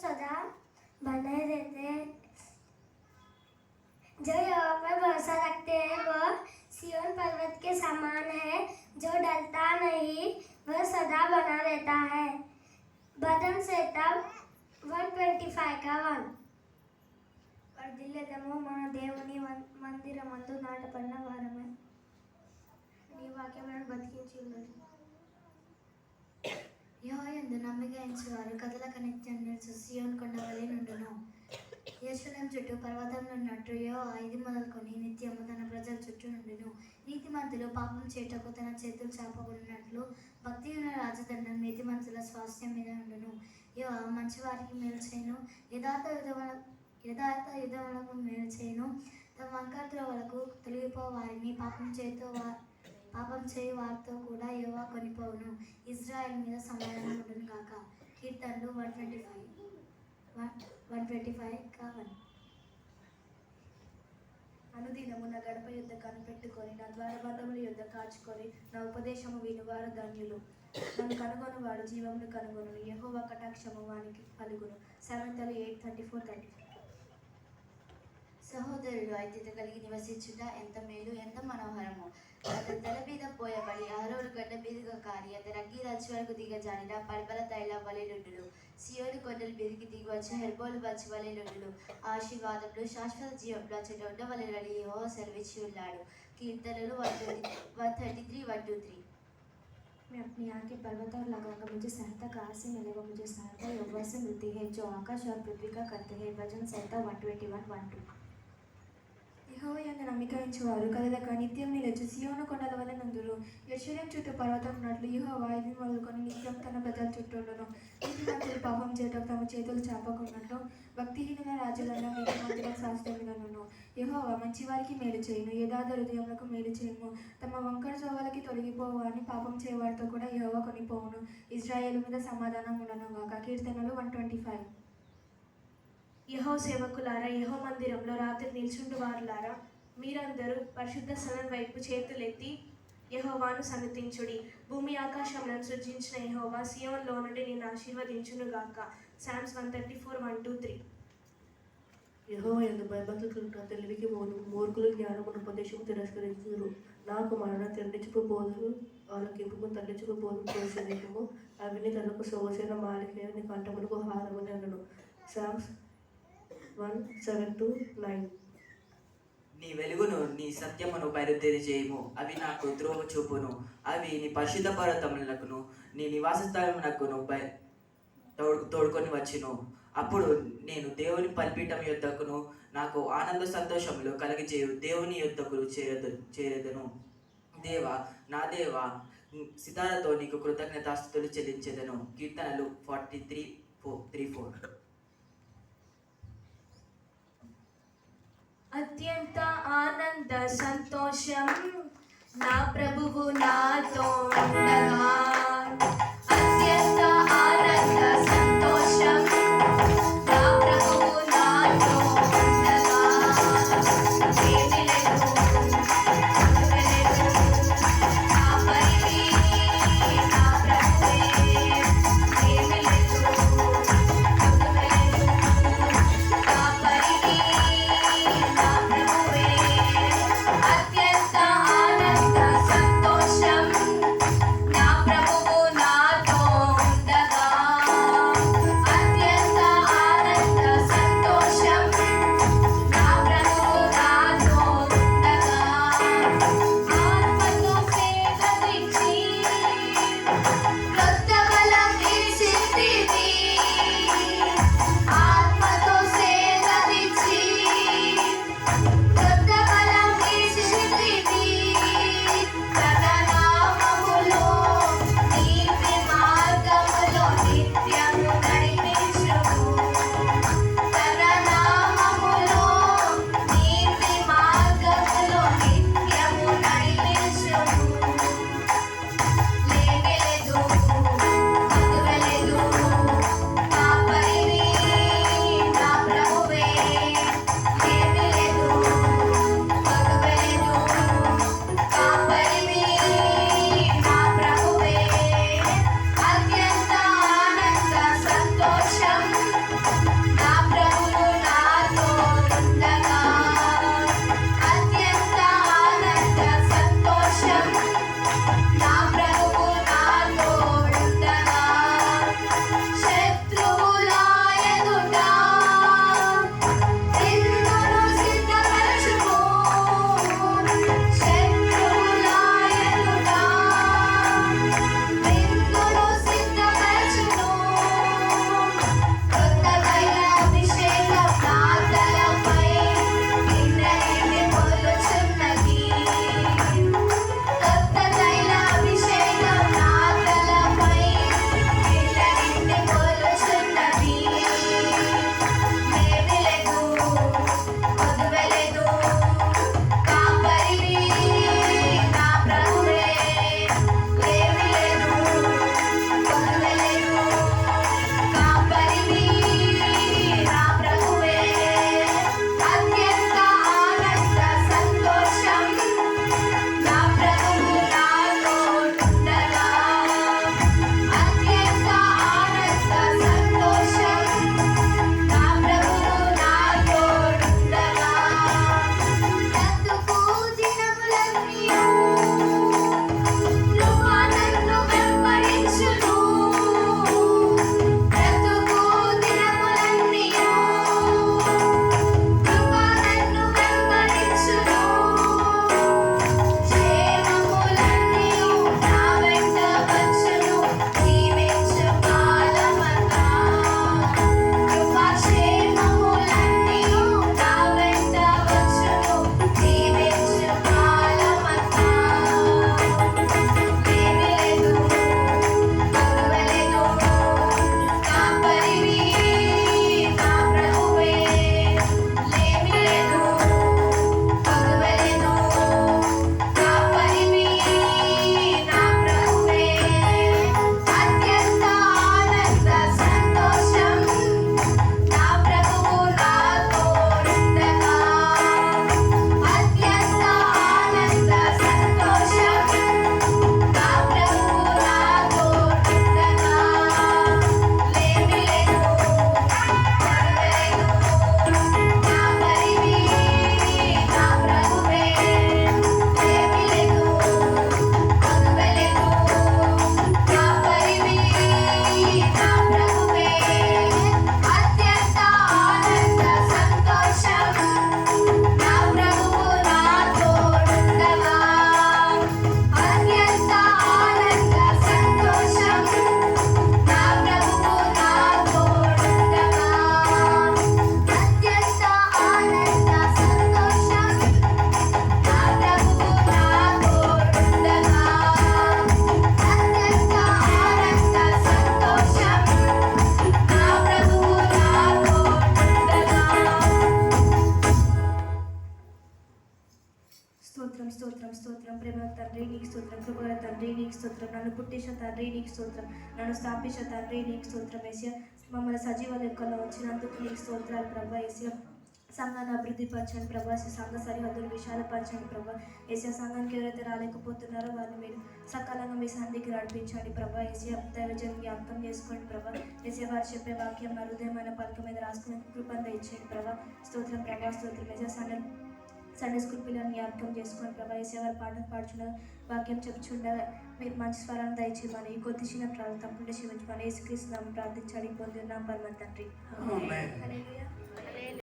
सदा बने रहते। जो यहोवा पर भरोसा रखते हैं वह सिय्योन पर्वत के समान है, जो डलता नहीं, वह सदा बना रहता है। भजन संहिता 125 का 1। వర్ధిల్లేదము మన దేవుని మందిరమందు నాటపడిన వారమే. నీ వాక్యములను బతికించి ఉన్నది. యెహోవాయందు నమ్మిక ఉంచువారు కదలక నిత్యం నిలుచు సీయోను కొండ వలె నుండును. యెరూషలేము చుట్టూ పర్వతంలో ఉన్నట్టు యెహోవా ఇది మొదలుకొని నిత్యము తన ప్రజల చుట్టూ నుండును. నీతిమంతులు పాపం చేయుటకు తన చేతులు చాపకున్నట్లు భక్తిహీనుల రాజదండం నీతిమంతుల స్వాస్థ్యం మీద ఉండును. యెహోవా మంచివారికి మేలు చేయును, యథార్థ యుధములకు మేలు చేయును. తమ వంకర త్రోవలకు తొలగిపో వారిని పాపం చేయు వారితో కూడా యెహోవా కొనిపోవును. ఇజ్రాయెల్ మీద సమాధానం ఉండును గాక. కీర్తనలు 125:1. అనుదినము నా గడప యుద్ధ కనిపెట్టుకొని నా ద్వారబంధముల యుద్ధ కాచుకొని నా ఉపదేశము వినువారు ధన్యులు. నన్ను కనుగొనువాడు జీవమును కనుగొను, యెహోవా కటాక్షము వానికి కలుగును. సామెతలు 8:34-35. సహోదరుడు ఐక్యత కలిగి నివసించుట ఎంత మేలు, ఎంత మనోహరము. అతని తల మీద పోయబడి అహరోను గడ్డ మీదుగా కారి అతని అగ్గి రచ్చి వరకు దిగజారిన పల్పల తైలం వలె నుండును. సియోను కొండలు మీదికి దిగి వచ్చి హెర్బోలు వచ్చి వలె నుండును. ఆశీర్వాదములు శాశ్వత జీవంలో చెట్టు ఉండవలెనని యెహోవా సెలవిచ్చి ఉన్నాడు. కీర్తనలు 133:1-3. मैं अपनी आंखें पर्वत और लगाकर मुझे सहायता कहाँ से मिलेगा? मुझे सहायता यहोवा से मिलती है जो आकाश और पृथ्वी का करते हैं. भजन संहिता 121:1-2. యెహోవాయందు నమ్మిక ఉంచువారు కదలక నిత్యం నిలుచు సీయోను కొండల వలె నుందురు. యెరూషలేము చుట్టూ పర్వతం ఉన్నట్లు యెహోవా ఇది మొదలుకొని నిత్యం తన ప్రజల చుట్టూ ఉండును. నీతిమంతులు పాపం చేయటకు తమ చేతులు చాపకున్నట్లు భక్తిహీనుల రాజులలో నీతిమంతుల శాస్త్రములను. యెహోవా మంచివారికి మేలు చేయును, యథార్థ హృదయములకు మేలు చేయును. తమ వంకర త్రోవలకి తొలగిపోవు అని పాపం చేయవారితో కూడా యెహోవా కొనిపోవును. ఇజ్రాయేలు మీద సమాధానం ఉండను గాక. కీర్తనలు 125. యెహో సేవకులారా, యెహో మందిరంలో రాత్రి నిల్చుండు వారులారా, మీరందరూ పరిశుద్ధ స్థలం వైపు చేతులెత్తి యెహోవాను సన్నుతించుడి. భూమి ఆకాశములను సృజించిన యెహోవా సియోన్లో నుండి నిన్ను ఆశీర్వదించును గాక. సామ్స్ 134:1-3. యెహోవాయందు భయభక్తులున్న తెలివికి మూర్ఖులు జ్ఞానమును ఉపదేశము తిరస్కరించుదురు. నాకు మరణ తండ్రించుకు బోధలు ఆలకింపుకు తల్లించుకు బోధము ప్రోత్సహించము. అవిని తనకు సోసిన మాలికయు నీ కంఠములకు హారమని అనను. సామ్స్ 1:7-9. నీ వెలుగును నీ సత్యమును బయలుదేరి చేయము, అవి నాకు త్రోవ చూపును. అవి నీ పరిశుద్ధ పర్వతములకును నీ నివాస స్థలమునకును తోడుకొని వచ్చును. అప్పుడు నేను దేవుని బలిపీఠం యొద్దకును నాకు ఆనంద సంతోషములు కలిగజేయు దేవుని యొద్దకు చేరెదను. దేవా, నా దేవా, సితారతో నీకు కృతజ్ఞతాస్తుతులు చెల్లించెదను. కీర్తనలు 43:3-4. అత్యంత ఆనంద సంతోషం నా ప్రభువు నాతో ఉండగా. అత్యంత ఆనంద సంతోషం నా ప్రభువు నాతో ఉండగా. ఏమీ లేదు, నా పరిధి నా ప్రభువే. ఏమీ లేదు, నా పరిధి నా ప్రభువే. అత్యంత ఆనంద సంతోషం నా ప్రభువు నాతో ఉండగా. తండ్రి నీకు స్తోత్రం, కృపగల తండ్రి నీకు స్తోత్రం, నన్ను పుట్టించిన తండ్రి నీకు స్తోత్రం, నన్ను స్థాపించిన తండ్రి నీకు స్తోత్రం ఏసయ్య. మమ్మల్ని సజీవ లెక్కలో ఉంచినందుకు నీకు స్తోత్రాలు ప్రభా ఏసయ్య. సంఘాన్ని అభివృద్ధి పరచండి ప్రభా, సంఘ సరిహద్దులు విశాలపరచండి ప్రభా ఏసయ్య. సంఘానికి ఎవరైతే రాలేకపోతున్నారో వారిని మీరు సకాలంగా మీ సంధికి నడిపించండి ప్రభా ఏసయ్య. దైవజనం జ్ఞాపకం చేసుకోండి ప్రభా ఏసయ్య. వారు చెప్పే వాక్యం మా హృదయమైన పలక మీద రాసుకునే కృపను దయచేయండి ప్రభా. స్తోత్రం ప్రభా, స్తోత్రం ఏసయ్య. సండే స్కూల్ పిల్లల్ని జ్ఞాపకం చేసుకోండి ప్రభా ఏసయ్య. వారు పాటలు పాడుచుండగా వాక్యం చెప్పుచుండగా మీరు మంచి స్వరాన్ని దయచేయమని, ఈ కొద్ది చిన్న ప్రార్థన తప్పకుండా క్షమించమని యేసుక్రీస్తు నామమున ప్రార్థించి అడిగి పొందున్నాం పరమ తండ్రి. ఆమేన్. హల్లెలూయా.